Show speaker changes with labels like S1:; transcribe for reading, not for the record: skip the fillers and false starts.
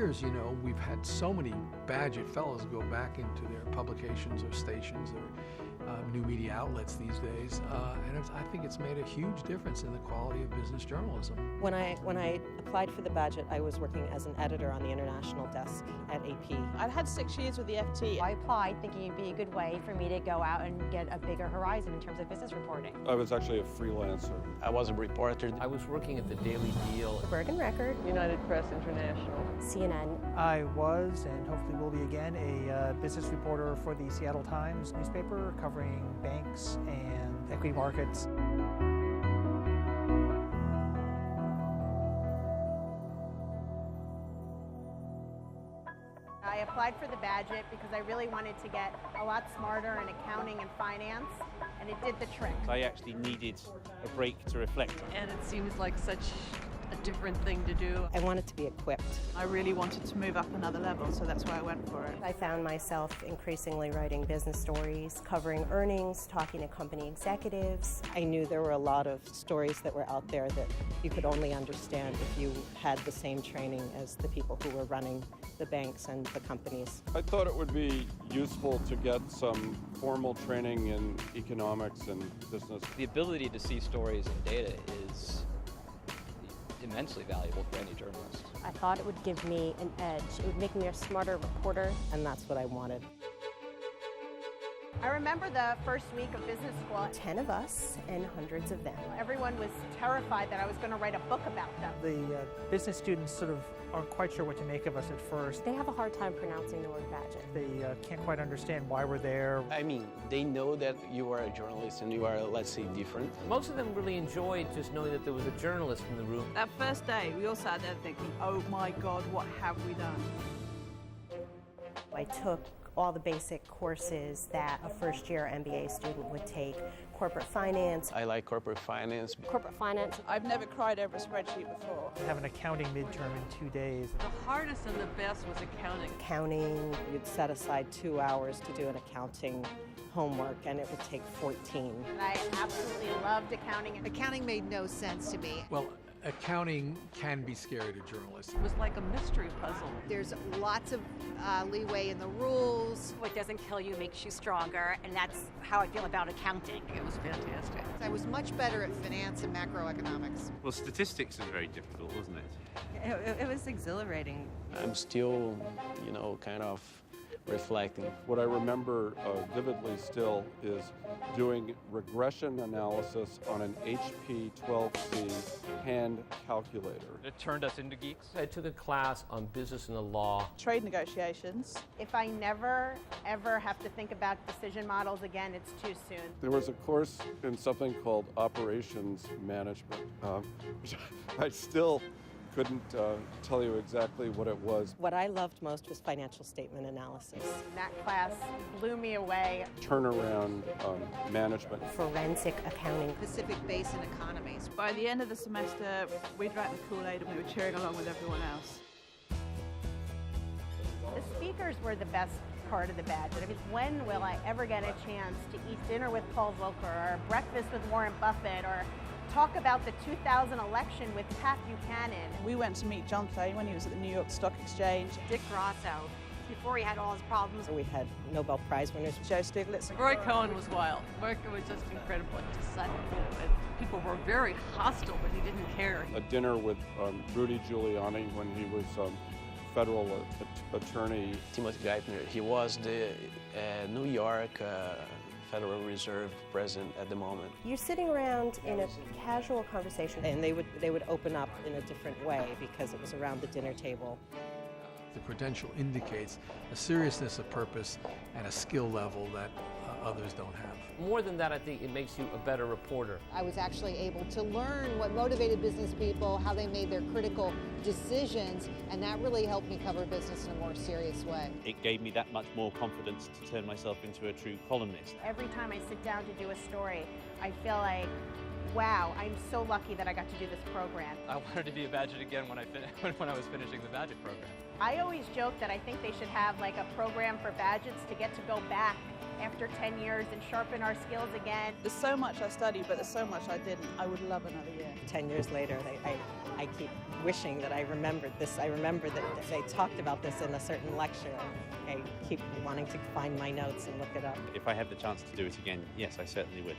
S1: years, you know, we've had so many Bagehot Fellows go back into their publications or stations or new media outlets these days, and I think it's made a huge difference in the quality of business journalism.
S2: When I applied for the Bagehot, I was working as an editor on the international desk at AP.
S3: I've had 6 years with the FT.
S4: I applied thinking it'd be a good way for me to go out and get a bigger horizon in terms of business reporting.
S5: I was actually a freelancer.
S6: I was a reporter.
S7: I was working at the Daily Deal.
S2: The Bergen Record.
S3: United Press International.
S2: CNN.
S8: I was, and hopefully will be again, a business reporter for the Seattle Times newspaper covering banks and equity markets.
S9: I applied for the Bagehot because I really wanted to get a lot smarter in accounting and finance, and it did the trick.
S6: I actually needed a break to reflect.
S3: And it seems like such a different thing to do.
S2: I wanted to be equipped.
S3: I really wanted to move up another level, so that's why I went for it.
S2: I found myself increasingly writing business stories, covering earnings, talking to company executives. I knew there were a lot of stories that were out there that you could only understand if you had the same training as the people who were running the banks and the companies.
S5: I thought it would be useful to get some formal training in economics and business.
S10: The ability to see stories and data is immensely valuable for any journalist.
S2: I thought it would give me an edge. It would make me a smarter reporter, and that's what I wanted.
S9: I remember the first week of business school.
S2: 10 of us and hundreds of them.
S9: Everyone was terrified that I was going to write a book about them.
S8: The business students sort of aren't quite sure what to make of us at first.
S2: They have a hard time pronouncing the word Bagehot.
S8: They can't quite understand why we're there.
S6: I mean, they know that you are a journalist and you are, let's say, different.
S7: Most of them really enjoyed just knowing that there was a journalist in the room.
S3: That first day, we all sat there thinking, oh my God, what have we done?
S2: I took all the basic courses that a first-year MBA student would take. Corporate finance.
S6: I like corporate finance.
S2: Corporate finance.
S3: I've never cried over a spreadsheet before.
S8: I have an accounting midterm in 2 days.
S3: The hardest and the best was accounting.
S2: Accounting, you'd set aside 2 hours to do an accounting homework, and it would take 14.
S9: And I absolutely loved accounting.
S11: Accounting made no sense to me.
S1: Well, accounting can be scary to journalists.
S3: It was like a mystery puzzle.
S11: There's lots of leeway in the rules.
S4: What doesn't kill you makes you stronger, and that's how I feel about accounting.
S3: It was fantastic.
S11: I was much better at finance and macroeconomics.
S6: Well, statistics is very difficult, wasn't it?
S3: It was exhilarating.
S6: I'm still, kind of reflecting.
S5: What I remember vividly still is doing regression analysis on an HP 12C hand calculator.
S10: It turned us into geeks.
S7: I took a class on business and the law.
S3: Trade negotiations.
S9: If I never, ever have to think about decision models again, it's too soon.
S5: There was a course in something called operations management, which I still couldn't tell you exactly what it was.
S2: What I loved most was financial statement analysis.
S9: That class blew me away.
S5: Turnaround management.
S2: Forensic accounting.
S11: Pacific Basin economies.
S3: By the end of the semester, we drank the Kool-Aid and we were cheering along with everyone else.
S9: The speakers were the best part of the Bagehot. I mean, when will I ever get a chance to eat dinner with Paul Volcker or breakfast with Warren Buffett or talk about the 2000 election with Pat Buchanan?
S3: We went to meet John Clay when he was at the New York Stock Exchange.
S4: Dick Grosso, before he had all his problems.
S2: We had Nobel Prize winners.
S3: Joe Stiglitz.
S12: Roy Cohen was wild. Roy Cohen was just incredible. Just sudden, and people were very hostile, but he didn't care.
S5: A dinner with Rudy Giuliani when he was federal attorney.
S6: Timothy Geithner, he was the New York Federal Reserve president at the moment.
S2: You're sitting around in a casual conversation, and they would open up in a different way because it was around the dinner table.
S1: The credential indicates a seriousness of purpose and a skill level that others don't have.
S7: More than that, I think it makes you a better reporter.
S11: I was actually able to learn what motivated business people, how they made their critical decisions, and that really helped me cover business in a more serious way.
S6: It gave me that much more confidence to turn myself into a true columnist.
S9: Every time I sit down to do a story, I feel like, wow, I'm so lucky that I got to do this program.
S10: I wanted to be a Bagehot again when I was finishing the Bagehot program.
S9: I always joke that I think they should have like a program for Bagehots to get to go back after 10 years and sharpen our skills again.
S3: There's so much I studied, but there's so much I didn't. I would love another year.
S2: 10 years later, I keep wishing that I remembered this. I remember that they talked about this in a certain lecture. I keep wanting to find my notes and look it up.
S13: If I had the chance to do it again, yes, I certainly would.